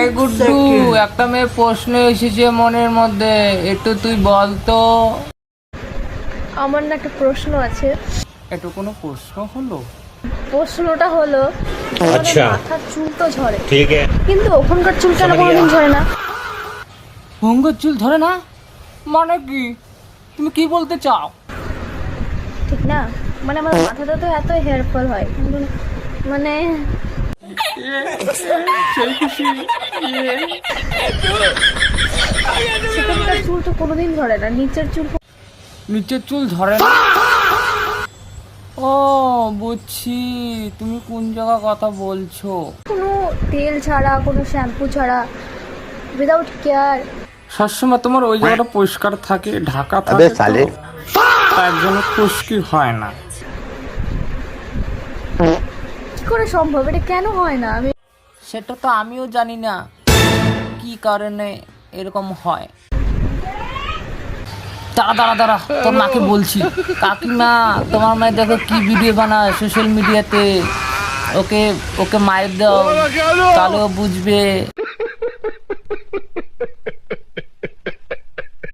এই গুড্ডু, একটা মেয়ে প্রশ্ন এসেছে মনের মধ্যে, একটু তুই বল তো। আমার না একটা প্রশ্ন আছে। এটা কোনো প্রশ্ন হলো? প্রশ্নটা হলো, আচ্ছা মাথার চুল তো ঝরে, ठीक है কিন্তু ওখানকার চুল কেন কোনোদিন ঝরে না? ভঙ্গের চুল ধরে না মানে কি? তুমি কি বলতে চাও? ঠিক না, মানে আমার মাথাটা তো এত হেয়ার ফল হয়, কিন্তু মানে সেখানকার চুল তো কোনোদিন ঝরে না, নিচের চুল। নিচের চুল ধরে না? ও বুঝছি, তুমি কোন জায়গা কথা বলছো। কোনো তেল ছাড়া, কোনো শ্যাম্পু ছাড়া, উইদাউট কেয়ার। সবসময় তোমার ওই জায়গাটা পরিষ্কার থাকে, ঢাকা থাকে, তার জন্য খুশকি হয় না। কি করে সম্ভব? এটা কেন হয় না? আমি সেটা তো আমিও জানি না কি কারণে এরকম হয়। দাঁড়া দাঁড়া দাঁড়া, তোর মাকে বলছি। কাকিমা, তোমার মায়ের দেখো কি ভিডিও বানায় সোশ্যাল মিডিয়াতে, ওকে ওকে মায়ের দাও, তাহলে ও বুঝবে।